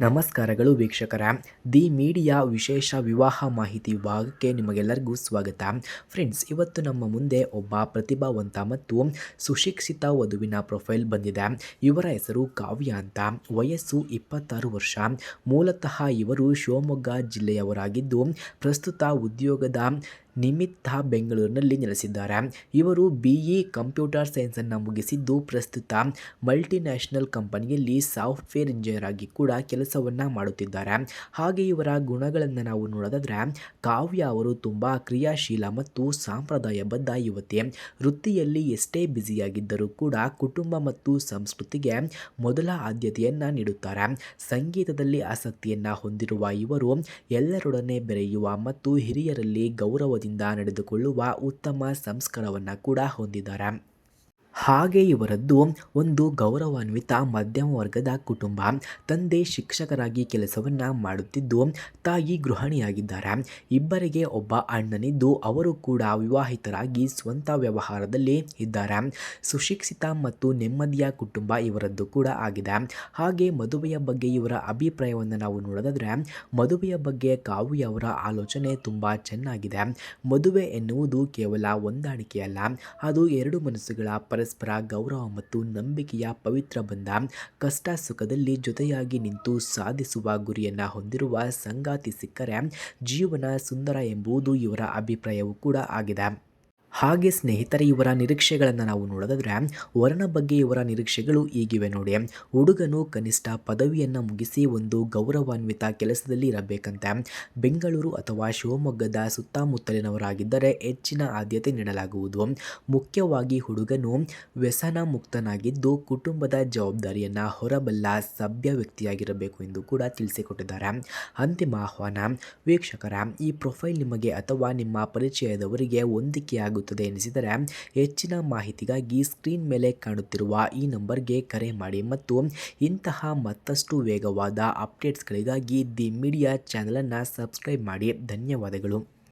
ನಮಸ್ಕಾರಗಳು ವೀಕ್ಷಕರ the media ವಿಶೇಷ ವಿವಾಹ ಮಾಹಿತಿ ವಿಭಾಗಕ್ಕೆ ನಿಮಗೆಲ್ಲರಿಗೂ ಸ್ವಾಗತ. ಫ್ರೆಂಡ್ಸ್, ಇವತ್ತು ನಮ್ಮ ಮುಂದೆ ಒಬ್ಬ ಪ್ರತಿಭಾವಂತ ಮತ್ತು ಸುಶಿಕ್ಷಿತ ವಧುವಿನ ಪ್ರೊಫೈಲ್ ಬಂದಿದೆ. ಇವರ ಹೆಸರು ಕಾವ್ಯ ಅಂತ. ವಯಸ್ಸು 26 ವರ್ಷ. ಮೂಲತಃ ಇವರು ಶಿವಮೊಗ್ಗ ಜಿಲ್ಲೆಯವರಾಗಿದ್ದು ಪ್ರಸ್ತುತ ಉದ್ಯೋಗದ ನಿಮಿತ್ತ ಬೆಂಗಳೂರಿನಲ್ಲಿ ನೆಲೆಸಿದ್ದಾರೆ. ಇವರು BE ಕಂಪ್ಯೂಟರ್ ಸೈನ್ಸನ್ನು ಮುಗಿಸಿದ್ದು ಪ್ರಸ್ತುತ ಮಲ್ಟಿನ್ಯಾಷನಲ್ ಕಂಪನಿಯಲ್ಲಿ ಸಾಫ್ಟ್ವೇರ್ ಇಂಜಿನಿಯರ್ ಆಗಿ ಕೂಡ ಕೆಲಸವನ್ನು ಮಾಡುತ್ತಿದ್ದಾರೆ. ಹಾಗೆ ಇವರ ಗುಣಗಳನ್ನು ನಾವು ನೋಡೋದಾದರೆ ಕಾವ್ಯ ಅವರು ತುಂಬ ಕ್ರಿಯಾಶೀಲ ಮತ್ತು ಸಂಪ್ರದಾಯಬದ್ಧ ಯುವತಿ. ವೃತ್ತಿಯಲ್ಲಿ ಎಷ್ಟೇ ಬ್ಯುಸಿಯಾಗಿದ್ದರೂ ಕೂಡ ಕುಟುಂಬ ಮತ್ತು ಸಂಸ್ಕೃತಿಗೆ ಮೊದಲ ಆದ್ಯತೆಯನ್ನು ನೀಡುತ್ತಾರೆ. ಸಂಗೀತದಲ್ಲಿ ಆಸಕ್ತಿಯನ್ನು ಹೊಂದಿರುವ ಇವರು ಎಲ್ಲರೊಡನೆ ಬೆರೆಯುವ ಮತ್ತು ಹಿರಿಯರಲ್ಲಿ ಗೌರವದಿಂದ ನಡೆದುಕೊಳ್ಳುವ ಉತ್ತಮ ಸಂಸ್ಕಾರವನ್ನು ಕೂಡ ಹೊಂದಿದ್ದಾರೆ. ಹಾಗೆ ಇವರದ್ದು ಒಂದು ಗೌರವಾನ್ವಿತ ಮಧ್ಯಮ ವರ್ಗದ ಕುಟುಂಬ. ತಂದೆ ಶಿಕ್ಷಕರಾಗಿ ಕೆಲಸವನ್ನು ಮಾಡುತ್ತಿದ್ದು ತಾಯಿ ಗೃಹಿಣಿಯಾಗಿದ್ದಾರೆ. ಇಬ್ಬರಿಗೆ ಒಬ್ಬ ಅಣ್ಣನಿದ್ದು ಅವರು ಕೂಡ ವಿವಾಹಿತರಾಗಿ ಸ್ವಂತ ವ್ಯವಹಾರದಲ್ಲಿ ಇದ್ದಾರೆ. ಸುಶಿಕ್ಷಿತ ಮತ್ತು ನೆಮ್ಮದಿಯ ಕುಟುಂಬ ಇವರದ್ದು ಕೂಡ ಆಗಿದೆ. ಹಾಗೆ ಮದುವೆಯ ಬಗ್ಗೆ ಇವರ ಅಭಿಪ್ರಾಯವನ್ನು ನಾವು ನೋಡೋದಾದರೆ ಮದುವೆಯ ಬಗ್ಗೆ ಕಾವ್ಯ ಅವರ ಆಲೋಚನೆ ತುಂಬ ಚೆನ್ನಾಗಿದೆ. ಮದುವೆ ಎನ್ನುವುದು ಕೇವಲ ಹೊಂದಾಣಿಕೆಯಲ್ಲ, ಅದು ಎರಡು ಮನಸ್ಸುಗಳ ಪರಸ್ಪರ ಗೌರವ ಮತ್ತು ನಂಬಿಕೆಯ ಪವಿತ್ರ ಬಂಧ. ಕಷ್ಟ ಸುಖದಲ್ಲಿ ಜೊತೆಯಾಗಿ ನಿಂತು ಸಾಧಿಸುವ ಗುರಿಯನ್ನು ಹೊಂದಿರುವ ಸಂಗಾತಿ ಸಿಕ್ಕರೆ ಜೀವನ ಸುಂದರ ಎಂಬುದು ಇವರ ಅಭಿಪ್ರಾಯವೂ ಕೂಡ ಆಗಿದೆ. ಹಾಗೆ ಸ್ನೇಹಿತರೆ, ಇವರ ನಿರೀಕ್ಷೆಗಳನ್ನು ನಾವು ನೋಡೋದಾದರೆ ವರನ ಬಗ್ಗೆ ಇವರ ನಿರೀಕ್ಷೆಗಳು ಹೀಗಿವೆ ನೋಡಿ. ಹುಡುಗನು ಕನಿಷ್ಠ ಪದವಿಯನ್ನು ಮುಗಿಸಿ ಒಂದು ಗೌರವಾನ್ವಿತ ಕೆಲಸದಲ್ಲಿ ಇರಬೇಕಂತೆ. ಬೆಂಗಳೂರು ಅಥವಾ ಶಿವಮೊಗ್ಗದ ಸುತ್ತಮುತ್ತಲಿನವರಾಗಿದ್ದರೆ ಹೆಚ್ಚಿನ ಆದ್ಯತೆ ನೀಡಲಾಗುವುದು. ಮುಖ್ಯವಾಗಿ ಹುಡುಗನು ವ್ಯಸನ ಮುಕ್ತನಾಗಿದ್ದು ಕುಟುಂಬದ ಜವಾಬ್ದಾರಿಯನ್ನು ಹೊರಬಲ್ಲ ಸಭ್ಯ ವ್ಯಕ್ತಿಯಾಗಿರಬೇಕು ಎಂದು ಕೂಡ ತಿಳಿಸಿಕೊಟ್ಟಿದ್ದಾರೆ. ಅಂತಿಮ ಆಹ್ವಾನ ವೀಕ್ಷಕರ, ಈ ಪ್ರೊಫೈಲ್ ನಿಮಗೆ ಅಥವಾ ನಿಮ್ಮ ಪರಿಚಯದವರಿಗೆ ಹೊಂದಿಕೆಯಾಗುತ್ತದೆ ಎನಿಸಿದರೆ ಹೆಚ್ಚಿನ ಮಾಹಿತಿಗಾಗಿ ಸ್ಕ್ರೀನ್ ಮೇಲೆ ಕಾಣುತ್ತಿರುವ ಈ ನಂಬರ್ಗೆ ಕರೆ ಮಾಡಿ ಮತ್ತು ಇಂತಹ ಮತ್ತಷ್ಟು ವೇಗವಾದ ಅಪ್ಡೇಟ್ಸ್ಗಳಿಗಾಗಿ ದಿ ಮೀಡಿಯಾ ಚಾನಲನ್ನು ಸಬ್ಸ್ಕ್ರೈಬ್ ಮಾಡಿ. ಧನ್ಯವಾದಗಳು.